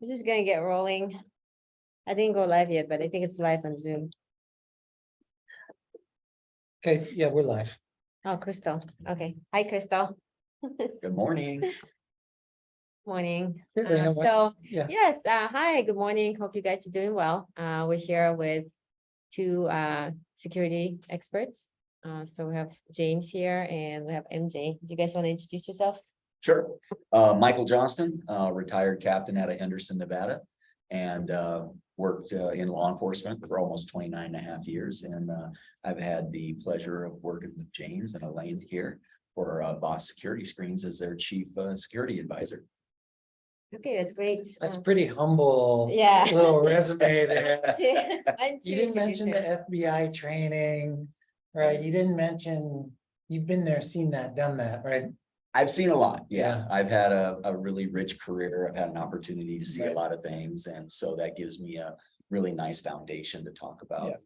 We're just gonna get rolling. I didn't go live yet, but I think it's live on Zoom. Okay, yeah, we're live. Oh, Crystal. Okay. Hi, Crystal. Good morning. Morning. Yeah, you know what? So Yeah, yes, hi, good morning. Hope you guys are doing well. We're here with two security experts. So we have James here and we have MJ. Do you guys want to introduce yourselves? Sure. Michael Johnston, retired captain out of Henderson, Nevada, and worked in law enforcement for almost 29 and a half years. And I've had the pleasure of working with James and Elaine here for Boss Security Screens as their chief security advisor. Okay, that's great. that's pretty humble. Yeah. Little resume there. You didn't introduce mention the him. FBI training, right? You didn't mention, you've been there, seen that, done that, right? I've seen a lot. Yeah, Yeah. I've had a really rich career. I've had an opportunity to see a Right. lot of things. And so that gives me a really nice foundation to talk about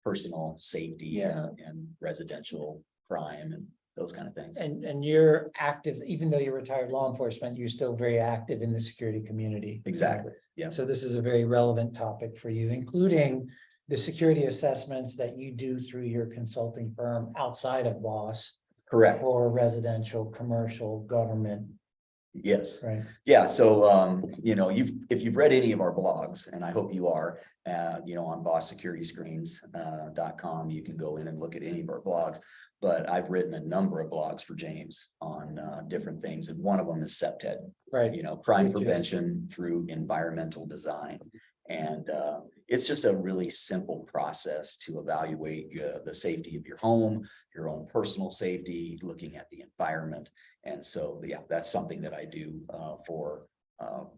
personal safety Yeah. and residential crime and those kind of things. And you're active, even though you're retired law enforcement, you're still very active in the security community. Exactly. Yeah. So this is a very relevant topic for you, including the security assessments that you do through your consulting firm outside of BOSS Correct. for residential, commercial, government, Yes. right? Yeah, so you know, if you've read any of our blogs, and I hope you are, you know, on bosssecurityscreens.com, you can go in and look at any of our blogs. But I've written a number of blogs for James on different things, and one of them is CEPTED, Right. you know, crime Which is- prevention through environmental design. And it's just a really simple process to evaluate the safety of your home, your own personal safety, looking at the environment. And so, yeah, that's something that I do for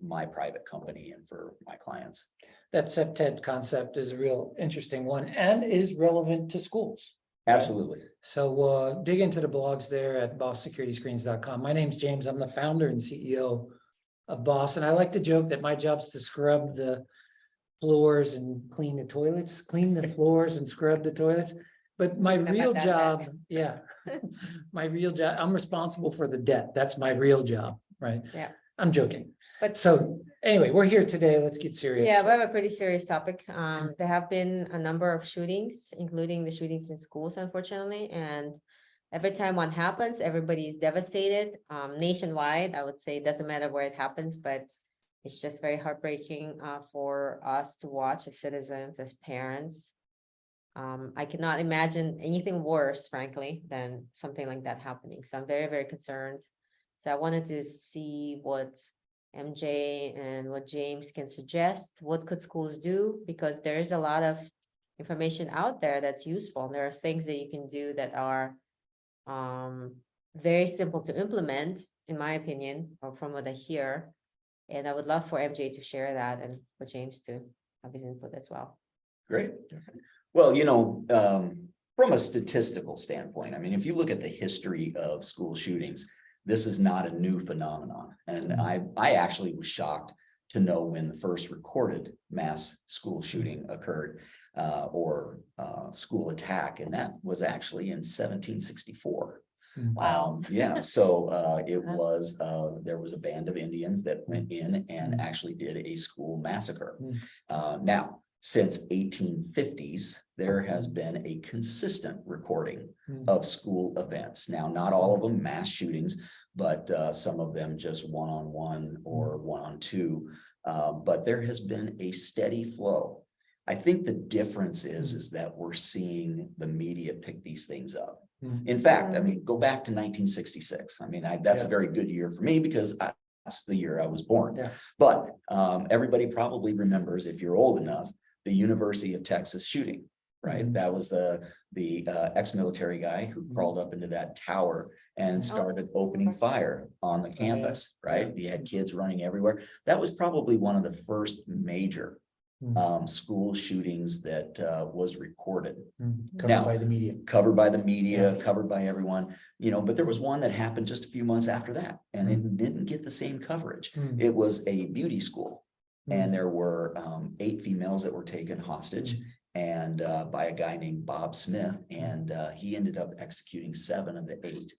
my private company and for my clients. That CEPTED concept is a real interesting one and is relevant to schools. Absolutely. So dig into the blogs there at bosssecurityscreens.com. My name's James. I'm the founder and CEO of Boss. And I like to joke that my job's to scrub the floors and clean the toilets, clean the floors and scrub the toilets. But my How about real that, job, yeah, my real job, I'm responsible for the debt. That's my real job, right? Yeah. I'm joking. But So anyway, we're here today. Let's get serious. yeah, we have a pretty serious topic. There have been a number of shootings, including the shootings in schools, unfortunately, and every time one happens, everybody is devastated. Nationwide, I would say it doesn't matter where it happens, but it's just very heartbreaking for us to watch as citizens, as parents. I cannot imagine anything worse, frankly, than something like that happening. So I'm very, very concerned. So I wanted to see what MJ and what James can suggest. What could schools do? Because there is a lot of information out there that's useful. And there are things that you can do that are very simple to implement, in my opinion, or from what I hear. And I would love for MJ to share that and for James to have his input as well. Great. Well, you know, from a statistical standpoint, I mean, if you look at the history of school shootings, this is not a new phenomenon. And I actually was shocked to know when the first recorded mass school shooting occurred or school attack, and that was actually in 1764. Wow. Yeah, so it was there was a band of Indians that went in and actually did a school massacre. Now, since 1850s, there has been a consistent recording of school events. Now, not all of them mass shootings, but some of them just one-on-one or one-on-two. But there has been a steady flow. I think the difference is that we're seeing the media pick these things up. In fact, I mean, go back to 1966. I mean, that's a very good year for me because that's the year I was born. Yeah. But everybody probably remembers, if you're old enough, the University of Texas shooting, right? That was the ex-military guy who crawled up into that tower and started opening fire on the campus, right? You had kids running everywhere. That was probably one of the first major school shootings that was recorded. Covered by the media. Covered by the media, covered by everyone, you know, but there was one that happened just a few months after that, and it didn't get the same coverage. It was a beauty school, and there were 8 females that were taken hostage and by a guy named Bob Smith, and he ended up executing 7 of the 8.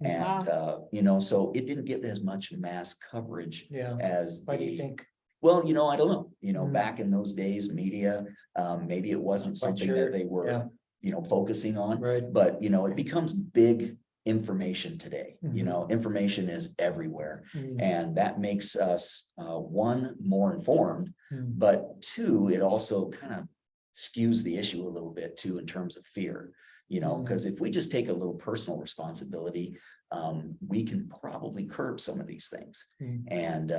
And you know, so it didn't get as much mass coverage Yeah. as Why do you think? Well, I don't know, Mhm. back in those days, media, maybe it wasn't Quite something sure, that they were, yeah. focusing on. Right. But, it becomes big information today. Mhm. Information is everywhere. Mm, And that makes us, one, more informed, mm, but two, it also kind of skews the issue a little bit too in terms of fear. Because if we just take a little personal responsibility, we can probably curb some of these things. mm. And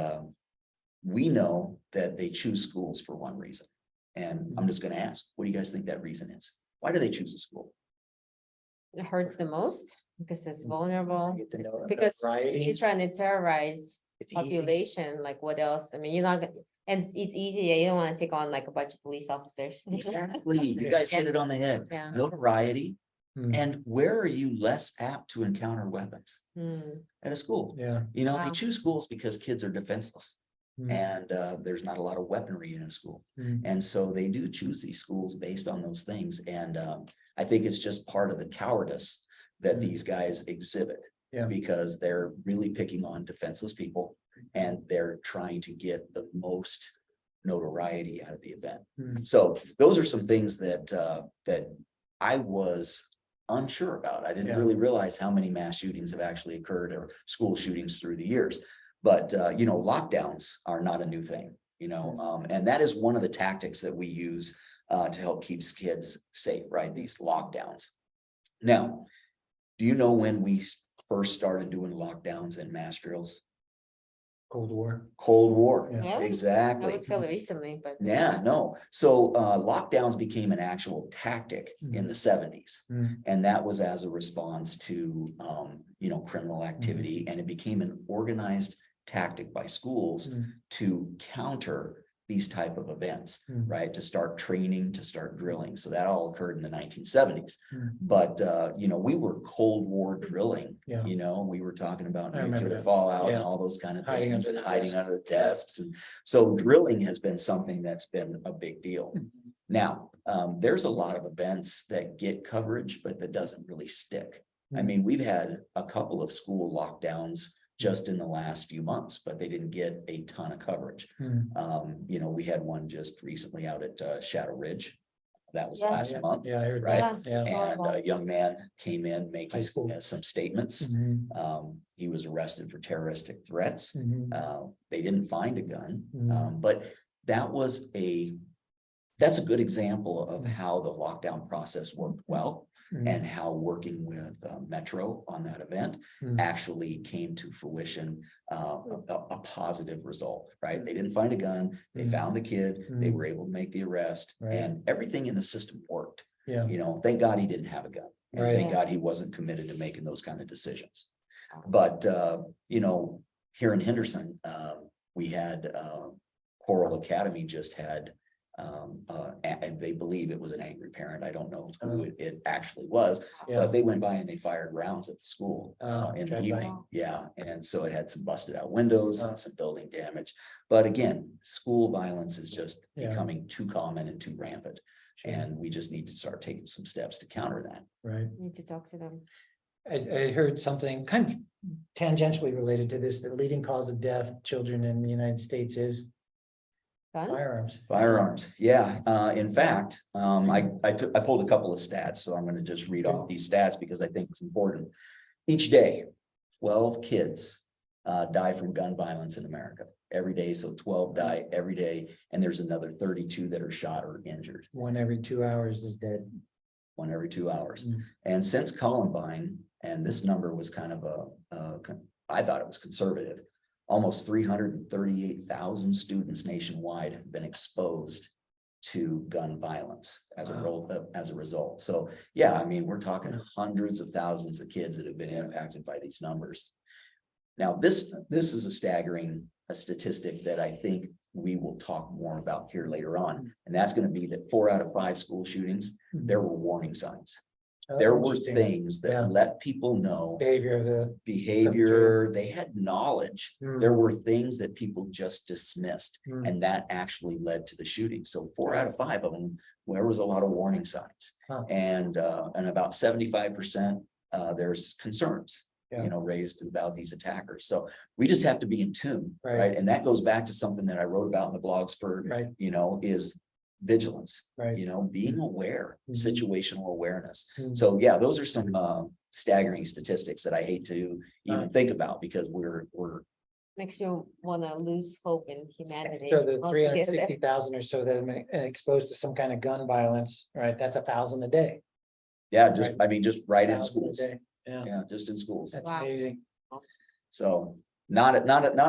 we know that they choose schools for one reason. And I'm just gonna ask, what do you guys think that reason is? Why do they choose a school? It hurts the most because it's Mm. vulnerable. Get to It's- know it, Because if variety. you're trying to terrorize It's easy. population, like what else? I mean, you're not, and it's easy, you don't want to take on like a bunch of police officers. Exactly. You guys hit it on the head. Yeah. Notoriety. Mm, And where are you less apt to encounter weapons? Hmm. At a school. yeah. They Wow. choose schools because kids are defenseless. Mm, And there's not a lot of weaponry in a school. mm, And so they do choose these schools based on those things. And I think it's just part of the cowardice that Mm. these guys exhibit. Yeah. Because they're really picking on defenseless people and they're trying to get the most notoriety out of the event. Mm. So those are some things that I was unsure about. I didn't Yeah. really realize how many mass shootings have actually occurred or school shootings through the years. But lockdowns are not a new thing, and that is one of the tactics that we use to help keep kids safe, right? These lockdowns. Now, do you know when we first started doing lockdowns and mass drills? Cold War. Cold War, Yeah. Really? I exactly. would feel it recently, but. Yeah, no. So lockdowns became an actual tactic in Mhm. the 70s. Mm, And that was as a response to criminal activity. And it became an organized tactic by schools mm, to counter these type of events, Mm. right? To start training, to start drilling. So that all occurred in the 1970s. Mm. But we were Cold War drilling. Yeah. We were talking about I remember nuclear that. fallout Yeah. and all those kind of Hiding things under and the hiding desk. under the desks. And so drilling has been something that's been a big deal. Mhm. Now, there's a lot of events that get coverage, but that doesn't really stick. I Mm. mean, we've had a couple of school lockdowns just in the last few months, but they didn't get a ton of coverage. Mm. We had one just recently out at Shadow Ridge. That was Yes. last Yeah, month. yeah, I heard Right. that. Yeah. It's And horrible. a young man came in High making school. some statements. Mhm, He was arrested for terroristic threats. mhm, They didn't find a gun, Mhm. but that's a good example of Mhm. how the lockdown process worked well mhm, and how working with Metro on that event mhm. actually came to fruition, a positive result, right? They didn't find a gun, they Mhm. found the kid, they Mhm. were able to make the arrest, Right. and everything in the system worked. Yeah. Thank God he didn't have a gun. And Right. thank Yeah. God he wasn't committed to making those kind of decisions. But, here in Henderson, we had, Coral Academy just had, and they believe it was an angry parent. I don't know who it actually was, Yeah. but they went by and they fired rounds at the school, in the drive-by. evening. Yeah, and so it had some busted out windows Oh. and some building damage. But again, school violence is just Yeah. becoming too common and too rampant. Sure. And we just need to start taking some steps to counter that. Right. Need to talk to them. I heard something kind of tangentially related to this, the leading cause of death, children in the United States is Guns? firearms. Firearms, yeah. In fact, I pulled a couple of stats, so I'm gonna just read off these stats because I think it's important. Each day, 12 kids die from gun violence in America every day. So 12 die every day, and there's another 32 that are shot or injured, 1 every 2 hours is dead. 1 every 2 hours. Mm. And since Columbine, and this number was kind of I thought it was conservative. Almost 338,000 students nationwide have been exposed to gun violence as a result. So, yeah, I mean, we're talking hundreds of thousands of kids that have been impacted by these numbers. Now, this is a staggering statistic that I think we will talk more about here later on. And that's going to be that 4 out of 5 school shootings, there were warning signs. Oh, There were interesting. things that Yeah. let people know Behavior of the. behavior, they had knowledge. Mm. There were things that people just dismissed, Mm. and that actually led to the shooting. So 4 out of 5 of them, there was a lot of warning signs. Huh. And about 75%, there's concerns. Yeah. raised about these attackers. So we just have to be in tune, Right. right? And that goes back to something that I wrote about in the blogs for, Right. is vigilance, Right. being aware, Mhm. situational awareness. Mhm. So yeah, those are some staggering statistics that I hate to even think about because we're Makes you wanna lose hope in humanity. So the altogether. 360,000 or so that have been exposed to some kind of gun violence, right? That's 1,000 a day. yeah, just Right. I mean, just right in 1,000 a schools. day. Yeah, Yeah, just in schools. that's Wow. amazing. So not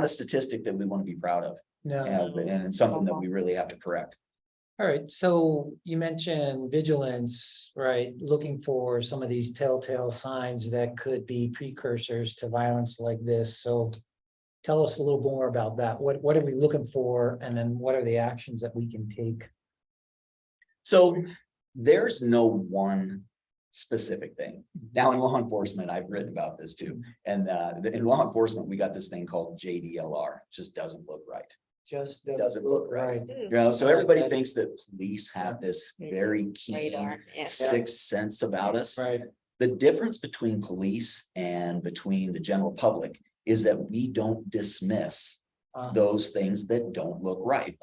a statistic that we want to be proud of. No. And it's something that we really have to correct. All right, so you mentioned vigilance, right? Looking for some of these telltale signs that could be precursors to violence like this. So tell us a little more about that. What are we looking for? And then what are the actions that we can take? So there's no one specific thing. Now in law enforcement, I've written about this too. And in law enforcement, we got this thing called JDLR, just doesn't look right. Just Doesn't look right. Mm, So I like everybody that. thinks that police have this very keen Radar, yeah. sixth sense about us. Right, The difference between police and between the general public is that we don't dismiss those things that don't look right.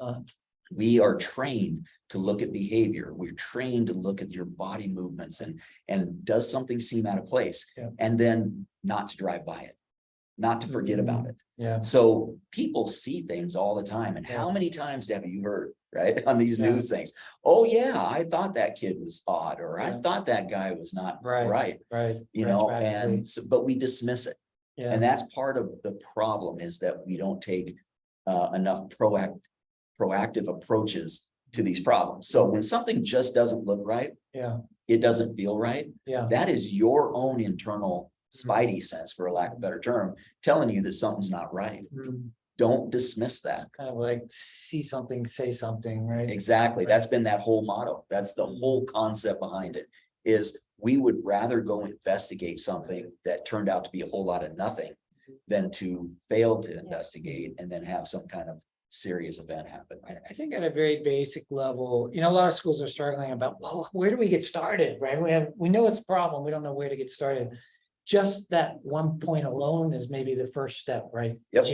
We are trained to look at behavior. We're trained to look at your body movements and does something seem out of place? Yeah. And then not to drive by it, not to forget about it. yeah, So people see things all the time. And Yeah. how many times have you heard, right, on these Yeah. news things? Oh, yeah, I thought that kid was odd, or I Yeah. thought that guy was not Right. right, right. and retroactively. but we dismiss it. Yeah, And that's part of the problem is that we don't take enough proactive approaches to these problems. So when something just doesn't look right, yeah, it doesn't feel right, yeah, that is your own internal spidey sense, for a lack of a better term, telling you that something's not right. Mm, Don't dismiss that. kind of like see something, say something, right? Exactly. That's been that whole motto. That's the whole concept behind it, is we would rather go investigate something that turned out to be a whole lot of nothing than to fail to investigate and then have some kind of serious event happen. I think at a very basic level, a lot of schools are struggling about, well, where do we get started, right? We know it's a problem, we don't know where to get started. Just that one point alone is maybe the first step, right? Yep.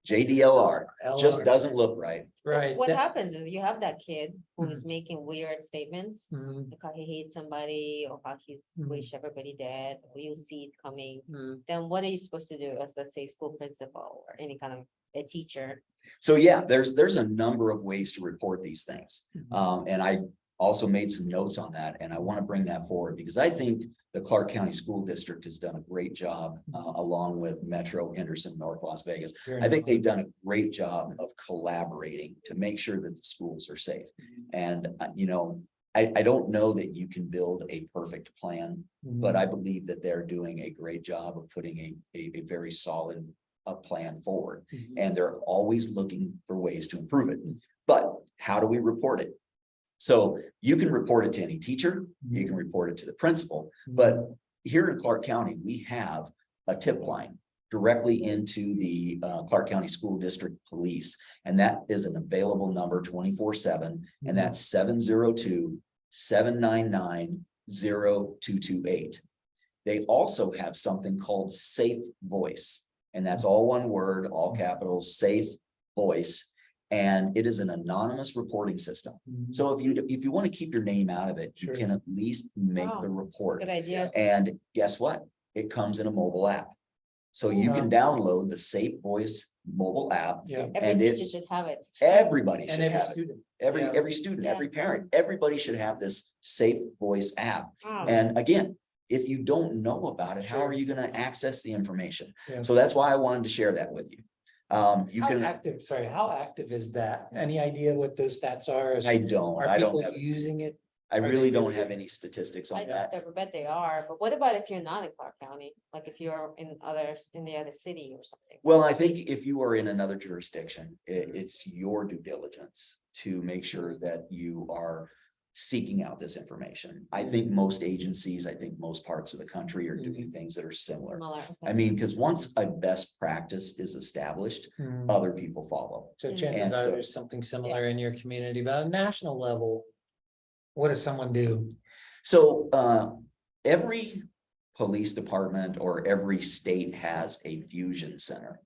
JDLR just doesn't look right. So Right. what that- happens is you have that kid who is making weird statements, Mhm, like how he hates somebody or how he's Mhm. wish everybody dead, or you see it coming. mhm. Then what are you supposed to do as, let's say, school principal or any kind of a teacher? So yeah, there's a number of ways to report these things. Mhm. And I also made some notes on that, and I want to bring that forward because I think the Clark County School District has done a great job, along with Metro Henderson, North Las Vegas. Very I think nice. they've done a great job of collaborating to make sure that the schools are safe. And, I don't know that you can build a perfect plan, but Mhm. I believe that they're doing a great job of putting a very solid plan forward. Mhm. And they're always looking for ways to improve it. But how do we report it? So you can report it to any teacher, you can report it to the principal, but here in Clark County, we have a tip line directly into the Clark County School District Police. And that is an available number 24/7, and that's 702-799-0228. They also have something called Safe Voice, and that's all one word, all capitals, Safe Voice. And it is an anonymous reporting system. Mhm. So if you want to keep your name out of it, you Sure. can at least make Wow. the report. Good idea. And guess what? It comes in a mobile app. So you can download the Safe Voice mobile app. Yeah, Every And teacher should have it. Everybody and should every have it. student. Every Yeah. student, Yeah. every parent, everybody should have this Safe Voice app. Wow. And again, if you don't know about it, how Sure. are you gonna access the information? Yeah. So that's why I wanted to share that with you. You How can, active is that? Any idea what those stats are? I don't Are people have, using it? I are they really don't really- have any statistics on I that. bet they are, but what about if you're not in Clark County? Like if you're in the other city or something? Well, I think if you are in another jurisdiction, it's your due diligence to make sure that you are seeking out this information. I think most agencies, I think most parts of the country are doing things that are similar. Similar, I okay. mean, because once a best practice is established, Mhm. other people follow. So Mm. chances And are so- there's something similar in your community, but at a national level, what does someone do? So every police department or every state has a fusion center.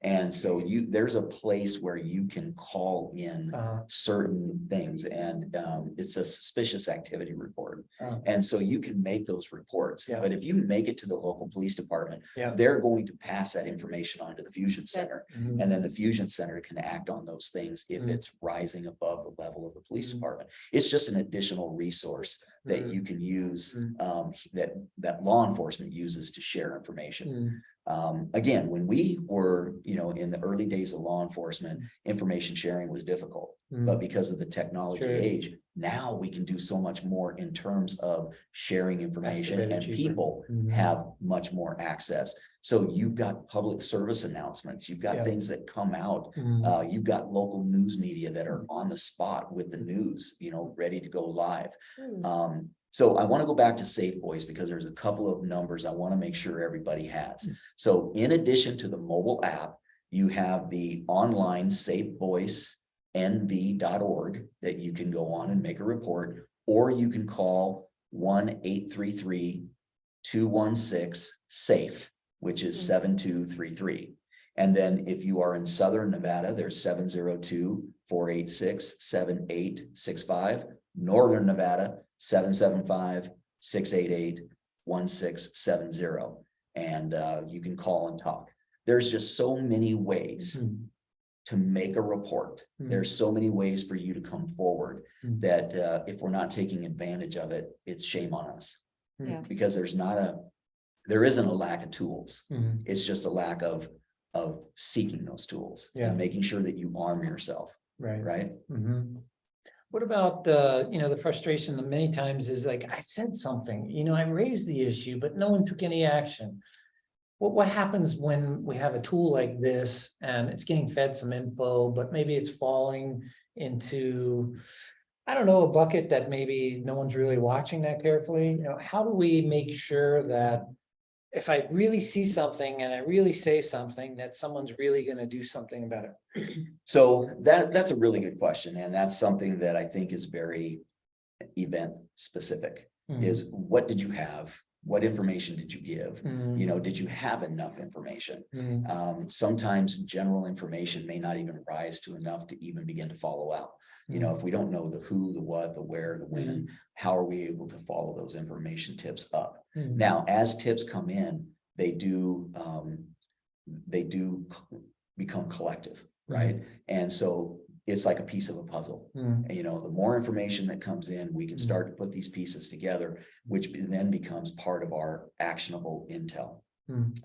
And so there's a place where you can call in certain things, and it's a suspicious activity report. And so you can make those reports, but if you make it to the local police department, they're going to pass that information on to the fusion center. And then the fusion center can act on those things if it's rising above the level of the police department. It's just an additional resource that you can use, that law enforcement uses to share information. Again, when we were, in the early days of law enforcement, information sharing was difficult, but because of the technology age, now we can do so much more in terms of sharing information, and people have much more access. So you've got public service announcements, you've got things that come out, you've got local news media that are on the spot with the news, ready to go live. So I want to go back to Safe Voice because there's a couple of numbers I want to make sure everybody has. So in addition to the mobile app, you have the online safevoicenv.org that you can go on and make a report, or you can call 1-833-216-SAFE, which is 7233. And then if you are in Southern Nevada, there's 702-486-7865. Northern Nevada, 775-688-1670. And you can call and talk. There's just so many ways to make a report. There's so many ways for you to come forward that if we're not taking advantage of it, it's shame on us. Because there isn't a lack of tools. It's just a lack of seeking those tools and making sure that you arm yourself. Right. What about the frustration that many times is like, I said something, I raised the issue, but no one took any action. What happens when we have a tool like this and it's getting fed some info, but maybe it's falling into, I don't know, a bucket that maybe no one's really watching that carefully? How do we make sure that if I really see something and I really say something, that someone's really going to do something about it? So that's a really good question. And that's something that I think is very event specific, is what did you have? What information did you give? Did you have enough information? Sometimes general information may not even rise to enough to even begin to follow out. If we don't know the who, the what, the where, the when, how are we able to follow those information tips up? Now, as tips come in, they do become collective, right? And so it's like a piece of a puzzle. The more information that comes in, we can start to put these pieces together, which then becomes part of our actionable intel.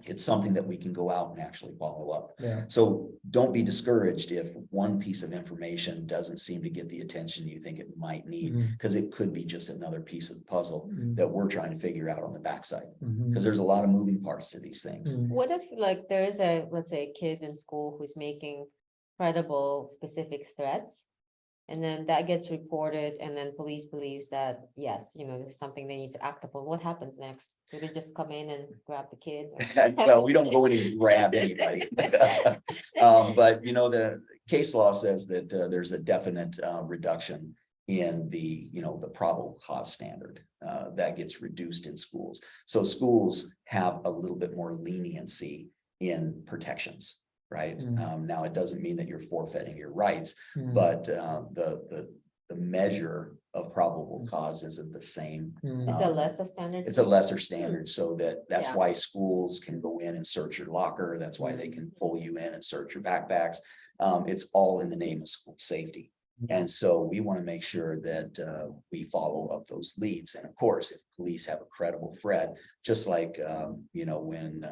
It's something that we can go out and actually follow up. So don't be discouraged if one piece of information doesn't seem to get the attention you think it might need, because it could be just another piece of the puzzle that we're trying to figure out on the backside, because there's a lot of moving parts to these things. What if there is let's say a kid in school who's making credible specific threats, and then that gets reported, and then police believes that, yes, there's something they need to act upon? What happens next? Do they just come in and grab the kid? Well, we don't go in and grab anybody. But the case law says that there's a definite reduction in the probable cause standard that gets reduced in schools. So schools have a little bit more leniency in protections. Right. Now, it doesn't mean that you're forfeiting your rights, but the measure of probable cause isn't the same. It's a lesser standard. It's a lesser standard, so that's why schools can go in and search your locker. That's why they can pull you in and search your backpacks. It's all in the name of school safety. And so we want to make sure that we follow up those leads. And of course, if police have a credible threat, just like when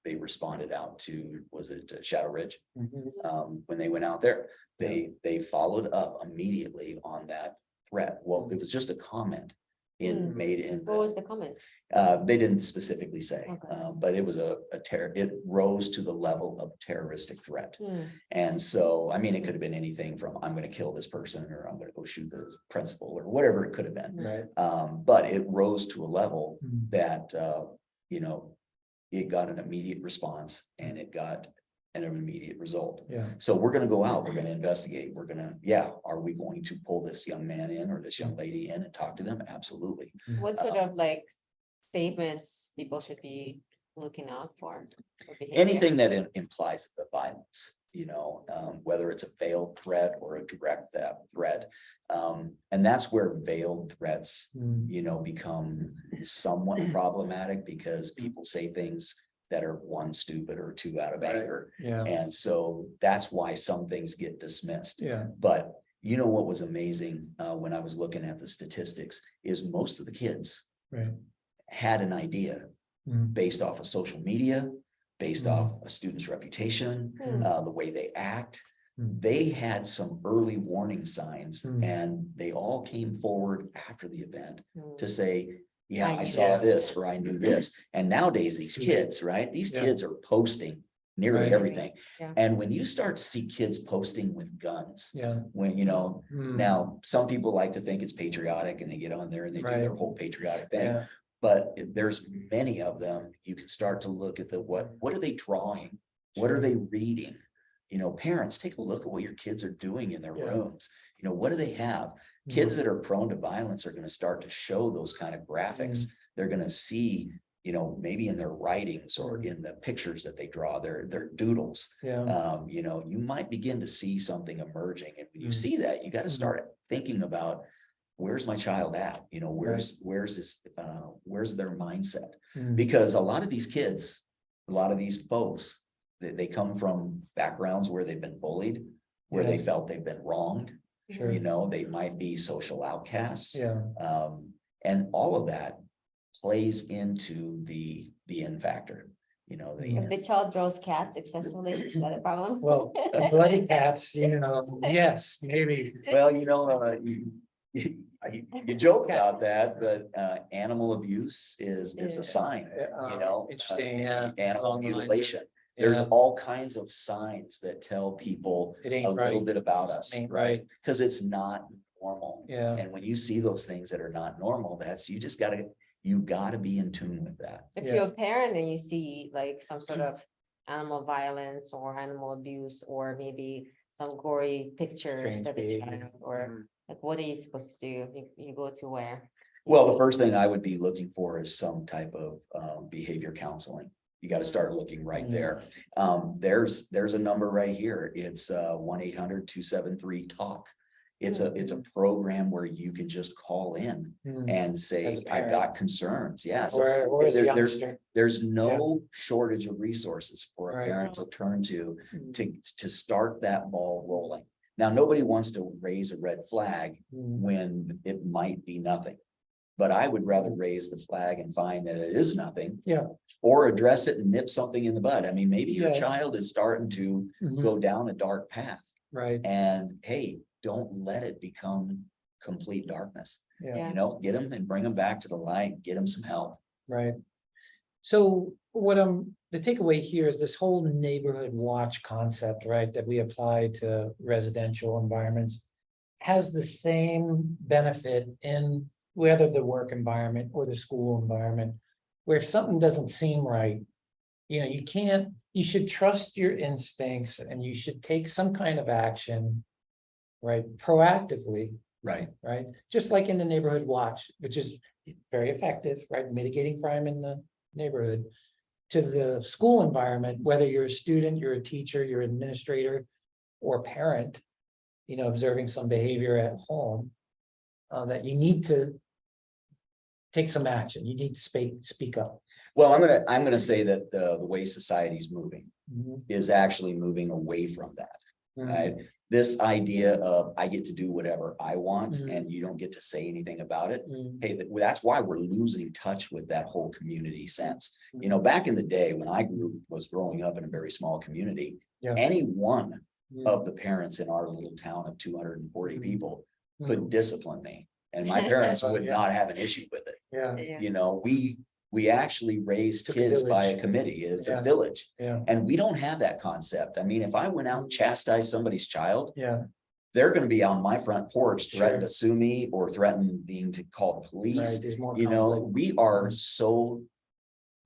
they responded out to, was it Shadow Ridge? When they went out there, they followed up immediately on that threat. Well, it was just a comment made in. What was the comment? They didn't specifically say, but it was it rose to the level of terroristic threat. And so, it could have been anything from I'm going to kill this person, or I'm going to go shoot the principal, or whatever it could have been. But it rose to a level that, it got an immediate response, and it got an immediate result. So we're going to go out, we're going to investigate. We're going to, are we going to pull this young man in or this young lady in and talk to them? Absolutely. What sort of statements people should be looking out for? behavior? Anything that implies the violence, whether it's a veiled threat or a direct threat. And that's where veiled threats, become somewhat problematic because people say things that are one, stupid, or two, out of Right. anger. Yeah, And so that's why some things get dismissed. yeah, But what was amazing when I was looking at the statistics is most of the kids right. had an idea Mm. based off of social media, based Mm. off a student's reputation, Mm. the way they act. Mm. They had some early warning signs Mm. and they all came forward after the event Mm. to say, yeah, I I knew saw this. this, or I knew this. And nowadays, these kids, right? These Yeah. kids are posting nearly Right. everything. Yeah. And when you start to see kids posting with guns, Yeah. when, Mm. now, some people like to think it's patriotic and they get on there and they do their Right. whole patriotic thing. Yeah, But there's many of them, you can start to look at what are they drawing? What are Sure. they reading? Parents, take a look at what your kids are doing in their Yeah. rooms. What do they have? Kids that are prone to violence are going to start to show those kind of graphics. They're going to see, maybe in their writings or in the pictures that they draw, their doodles. yeah, You might begin to see something emerging. And when you Mm. see that, you got to Mhm. start thinking about, where's my child at? Where's this, where's their mindset? Mm. Because a lot of these kids, a lot of these folks, they come from backgrounds where they've been bullied, where they Yeah. felt they've been wronged. Sure. They might be social outcasts. Yeah, And all of that plays into the N factor, If the child draws cats excessively, is that a problem? well, bloody cats, yes, maybe. well, you joke about that, but animal abuse is Yeah. a sign, Interesting, yeah. animal Along the lines of- mutilation. There's Yeah, all kinds of signs that tell people it a ain't little right. bit about us, Ain't right? right. Because it's not normal. Yeah, And when you see those things that are not normal, you gotta be in tune with that. If Yeah. you're a parent and you see like some sort of animal violence or animal abuse, or maybe some gory pictures Strange of the behavior. child, or like, what are you supposed to do? You go to where? Well, the first thing I would be looking for is some type of behavior counseling. You got to start looking right Mm. there. There's a number right here. It's 1-800-273-TALK. It's a program where you can just call in Mm. and As say, a I've parent. got concerns. Yeah. So or as a there's youngster. there's no shortage of resources for a Right. parent to turn to Mm. to start that ball rolling. Now, nobody wants to raise a red flag Mm. when it might be nothing. But I would rather raise the flag and find that it is nothing. Yeah. Or address it and nip something in the bud. I mean, maybe your Yeah. child is starting to Mhm. go down a dark path, Right, and hey, don't let it become complete darkness. yeah, Get them and bring them back to the light, get them some help. right. So the takeaway here is this whole neighborhood watch concept, right, that we apply to residential environments has the same benefit in whether the work environment or the school environment, where if something doesn't seem right, you should trust your instincts and you should take some kind of action, right, proactively, Right. right? Just like in the neighborhood watch, which is very effective, right? Mitigating crime in the neighborhood. To the school environment, whether you're a student, you're a teacher, you're an administrator, or parent, observing some behavior at home, that you need to take some action. You need to speak up. Well, I'm gonna say that the way society's moving Mhm. is actually moving away from that. Right? This idea of I get to do whatever I want Mhm. and you don't get to say anything about it. Mhm. Hey, that's why we're losing touch with that whole community sense. Back in the day when I was growing up in a very small community, Yeah. any one Mhm. of the parents in our little town of 240 Mhm. people Mhm. could discipline me. And my parents would Yeah. not have an issue with it. Yeah, Yeah. We actually raised Took a kids by a village. committee. It's Yeah. a village. yeah, And we don't have that concept. I mean, if I went out and chastised somebody's child, yeah, they're gonna be on my front porch threatening Sure. to sue me or threatening being to call the police. right, there's more conflict.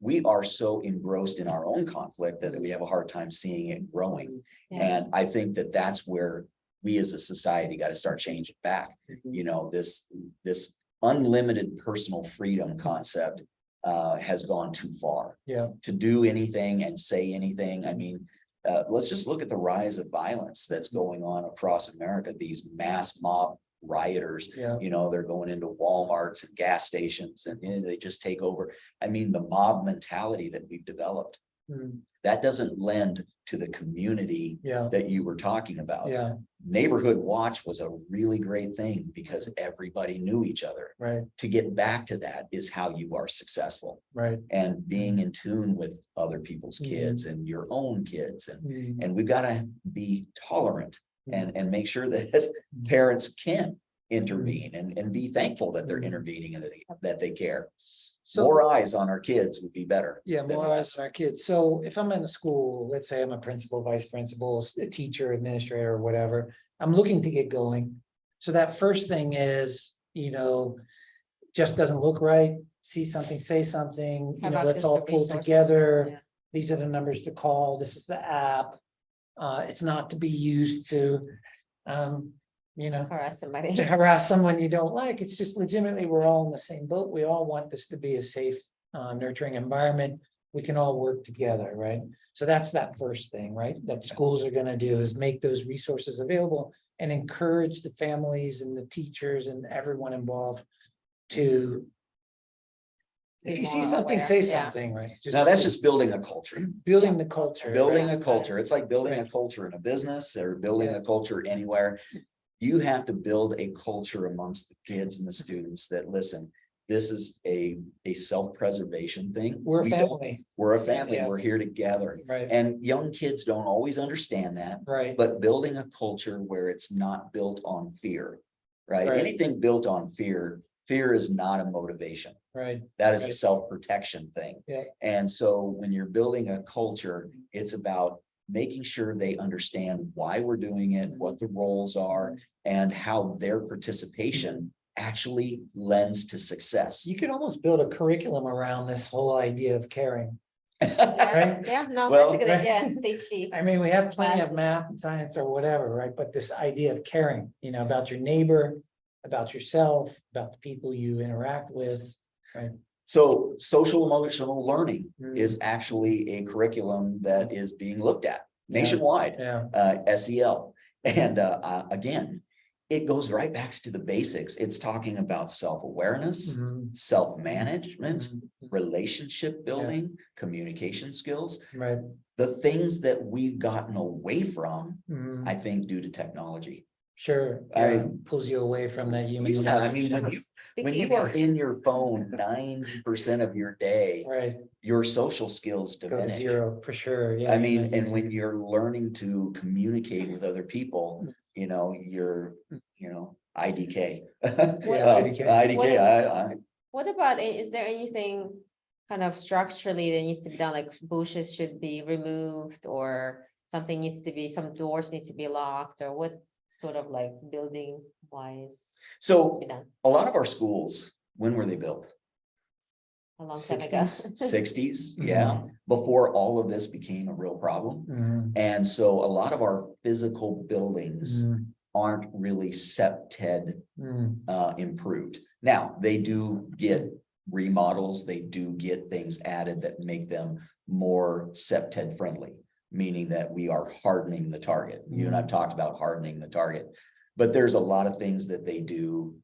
We are so engrossed in our own conflict that we have a hard time seeing it growing. Yeah. And I think that that's where we as a society got to start changing back. Mhm. This unlimited personal freedom concept has gone too far. Yeah. To do anything and say anything. I mean, let's just look at the rise of violence that's going on across America, these mass mob rioters. Yeah. You know, they're going into Walmarts and gas stations and they just take over. I mean, the mob mentality that we've developed, that doesn't lend to the community Yeah. that you were talking about. Yeah. Neighborhood watch was a really great thing because everybody knew each other. Right. To get back to that is how you are successful, Right. and being in tune with other people's kids and your own kids. And we've got to be tolerant and make sure that parents can intervene and be thankful that they're intervening and that they care. So, More eyes on our kids would be better. yeah, than more less. eyes on our kids. So if I'm in a school, let's say I'm a principal, vice principal, a teacher, administrator, or whatever, I'm looking to get going. So that first thing is, just doesn't look right. See something, say something, How about let's just all the pull resources? together. Yeah. These are the numbers to call. This is the app. It's not to be used to, Harass somebody. to harass someone you don't like. It's just legitimately, we're all in the same boat. We all want this to be a safe, nurturing environment. We can all work together, right? So that's that first thing, right? That schools are gonna do is make those resources available and encourage the families and the teachers and everyone involved to. If Be you see more something, aware, say yeah. something, right? Now, that's just building a culture. building the culture. Building right? a culture. It's like building a Right. culture in a business or building Yeah. a culture anywhere. You have to build a culture amongst the kids and the students that listen. This is a self-preservation thing. We're a We don't- family, We're a family. Yeah. We're here together. right? And young kids don't always understand that, Right, but building a culture where it's not built on fear, right? Right. Anything built on fear is not a motivation. right, That is a Right. self-protection thing. Yeah. And so when you're building a culture, it's about making sure they understand why we're doing it, what the roles are, and how their participation actually lends to success. you could almost build a curriculum around this whole idea of caring. Yeah, Right. yeah, no, Well, that's a good right. idea, safety. I mean, we have plenty of Classes. math and science or whatever, right? But this idea of caring, about your neighbor, about yourself, about the people you interact with, right? So social emotional learning Mm. is actually a curriculum that is being looked at nationwide, Yeah, SEL. And again, it goes right back to the basics. It's talking about self-awareness, Mhm. self-management, Mhm. relationship building, communication skills, Right. the things that we've gotten away from, Mhm. I think, due to technology. Sure, I- yeah, pulls you away from that human. Yeah, I mean, when interaction. you are in your phone 90% of your day, Right, your social skills go to diminish. zero for sure, yeah. I you're mean, not and using when it. you're learning to communicate with other people, you're, IDK. Yeah, IDK. IDK, I, What about, is there anything kind of structurally that needs to be done, like bushes should be removed or something needs to be, some doors need to be locked, or what sort of like building wise so be done a lot of our schools, when were they built? a long time ago? 60s? Sixties, Mhm. yeah, before all of this became a real problem. Mhm. And so a lot of our physical buildings Mhm. aren't really septed Mhm. improved. Now, they do get remodels, they do get things added that make them more septed friendly, meaning that we are hardening the target. You and I've talked about hardening the target, but there's a lot of things that they do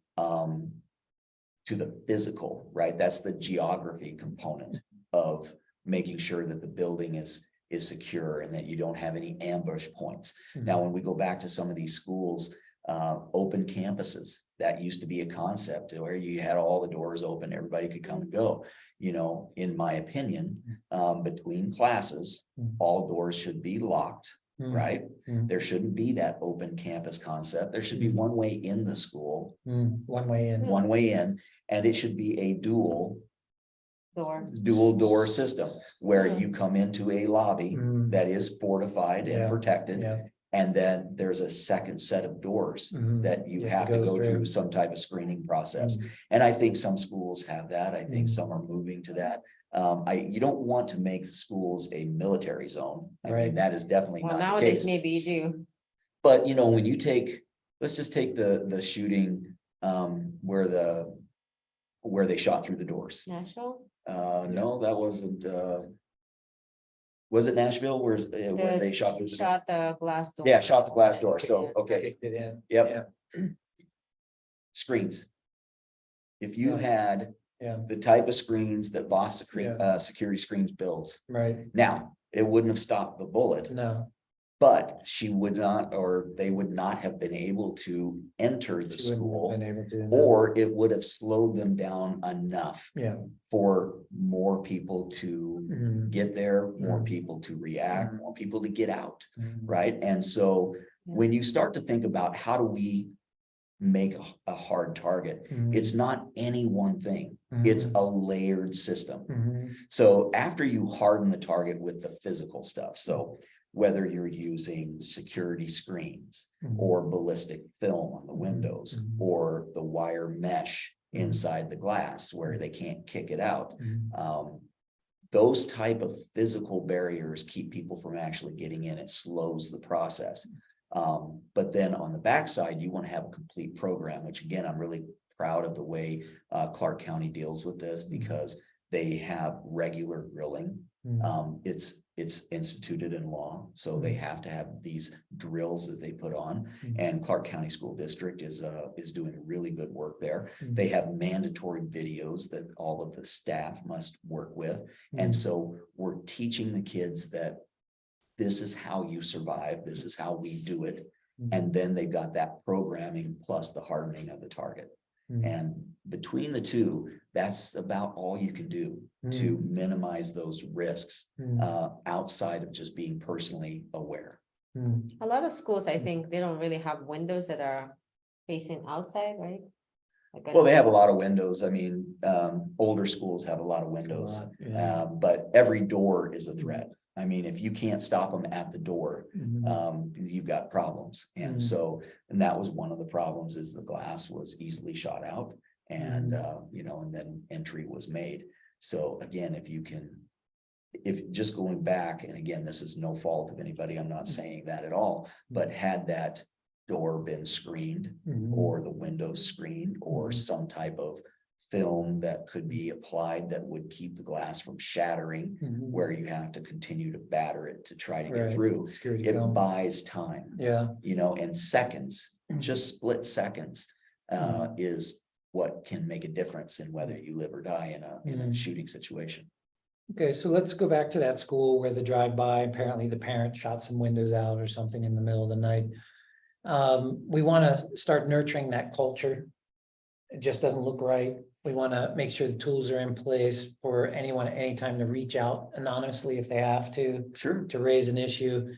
to the physical, right? That's the geography component of making sure that the building is secure and that you don't have any ambush points. Now, when we go back to some of these schools, open campuses, that used to be a concept where you had all the doors open, everybody could come and go. In my opinion, between classes, all doors should be locked, Mhm. right? Mhm. There shouldn't be that open campus concept. There should be one way in the school, Mhm. One way in. one way in, and it should be a dual door system where Hmm. you come into a lobby Mhm. that is fortified and Yeah, protected. Yeah. And then there's a second set of doors Mhm. that you have to go through some type of screening process. Mhm. And I think some schools have that. I think Mhm. some are moving to that. You don't want to make schools a military zone. I mean, Right. that is definitely Well, not the nowadays, case. maybe you do. But when you take, let's just take the shooting, where the where they shot through the doors. Nashville? No, that wasn't, was it Nashville where they shot through the door? Shot the glass door. Yeah, shot the glass door. So, Yeah. okay, Kicked it in. Yep. Screens. If you Yeah. had Yeah, the type of screens that Boss Yeah. Security Screens builds, right. now, it wouldn't have stopped the bullet, No. but she would not, or they would not have been able to enter the She wouldn't have school, been able to. No. or it would have slowed them down enough Yeah. for more people to Mhm. get there, more Mhm. people to react, Mhm. more people to get out, Mhm. right? And so Yeah. when you start to think about how do we make a hard target, Mhm. it's not any one thing. It's a layered system. Mhm. So after you harden the target with the physical stuff, so whether you're using security screens Mhm. or ballistic film on the Mhm. windows Mhm. or the wire mesh Mhm. inside the glass where they can't kick it out. Mhm. Those type of physical barriers keep people from actually getting in. It slows the process. But then on the backside, you want to have a complete program, which again, I'm really proud of the way Clark County deals with this because they have regular grilling. Mhm. It's instituted in law, so they have to have these drills that they put on. Mhm. And Clark County School District is doing really good work there. Mhm. They have mandatory videos that all of the staff must work with. And Mhm. so we're teaching the kids that this is how you survive, this is how we do it. Mhm. And then they've got that programming plus the hardening of the target. Mhm. And between the two, that's about all you can do to minimize those risks Mhm. outside of just being personally aware. Mhm. A lot of schools, I think, they don't really have windows that are facing outside, right? Like Well, they have a lot of windows. I mean, older schools have a lot of A windows, lot, yeah. but every door is a threat. I mean, if you can't stop them at the door, Mhm. you've got problems. And Mhm. so, and that was one of the problems is the glass was easily shot out and, and then entry was made. So again, if just going back, and again, this is no fault of anybody, I'm not saying that at all, but had that door been screened Mhm. or the windows screened or Mhm. some type of film that could be applied that would keep the glass from shattering, Mhm. where you have to continue to batter it to try to get Right. through. Security It film. buys time, Yeah. and seconds, just split seconds, Mhm. is what can make a difference in whether you live or die in a Mhm. shooting situation. Okay, so let's go back to that school where the drive-by, apparently the parent shot some windows out or something in the middle of the night. We want to start nurturing that culture. It just doesn't look right. We want to make sure the tools are in place for anyone at any time to reach out anonymously if they have Sure. to raise an issue.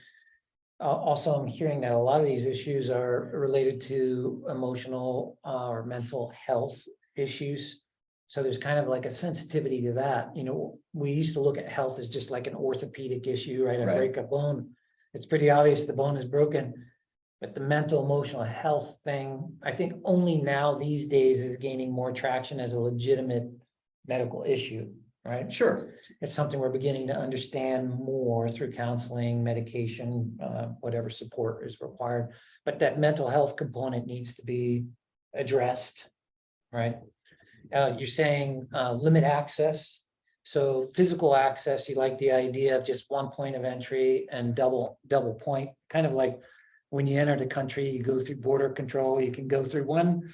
Also, I'm hearing that a lot of these issues are related to emotional or mental health issues. So there's kind of like a sensitivity to that. We used to look at health as just like an orthopedic issue, right? I Right. break a bone. It's pretty obvious the bone is broken. But the mental emotional health thing, I think only now these days is gaining more traction as a legitimate medical issue, right? Sure. It's something we're beginning to understand more through counseling, medication, whatever support is required. But that mental health component needs to be addressed, right? You're saying limit access. So physical access, you like the idea of just one point of entry and double point, kind of like when you enter the country, you go through border control, you can go through one,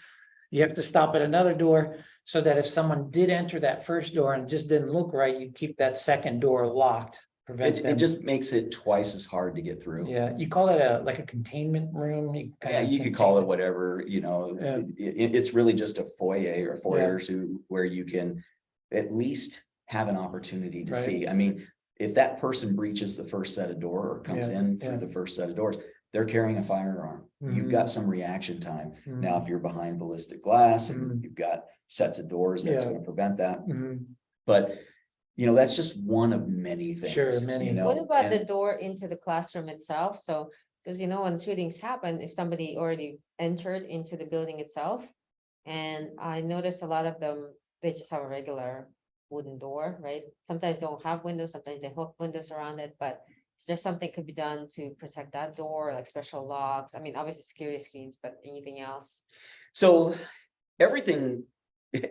you have to stop at another door, so that if someone did enter that first door and it just didn't look right, you keep that second door locked, prevent It them. just makes it twice as hard to get through. Yeah, you call it like a containment room. Yeah, you could call it whatever, Yeah. it's really just a foyer or Yeah. foyers where you can at least have an opportunity to Right. see. I mean, if that person breaches the first set of door or comes Yeah, in through yeah. the first set of doors, they're carrying a firearm. You've got some reaction time. Now, if you're behind ballistic glass and you've got sets of doors, that's Yeah. going to prevent that. Mhm. But, that's just one of many things. Sure, many. What about and- the door into the classroom itself? So, because when shootings happen, if somebody already entered into the building itself, and I noticed a lot of them, they just have a regular wooden door, right? Sometimes they don't have windows, sometimes they hook windows around it, but is there something could be done to protect that door, like special locks? I mean, obviously security screens, but anything else? So everything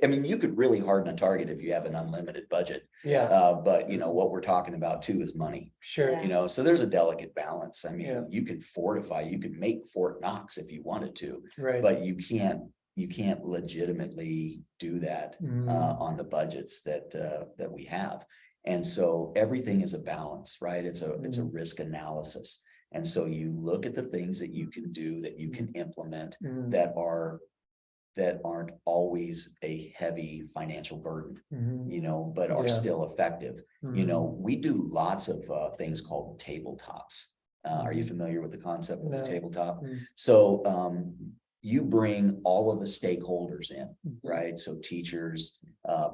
I mean, you could really harden a target if you have an unlimited budget. Yeah, But you know, what we're talking about too is money, sure. Yeah. you know, so there's a delicate balance. I Yeah. mean, you can fortify, you can make Fort Knox if you wanted to, Right. but you can't legitimately do that on the budgets that we have. And so everything is a balance, right? It's a risk analysis. And so you look at the things that you can do, that you can implement, Mm, that aren't always a heavy financial burden, mhm, you know, but are Yeah. still effective. You mhm. know, we do lots of things called tabletops. Are you familiar with the concept of a No. tabletop? Mm. So you bring all of the stakeholders in, Mhm. right? So teachers,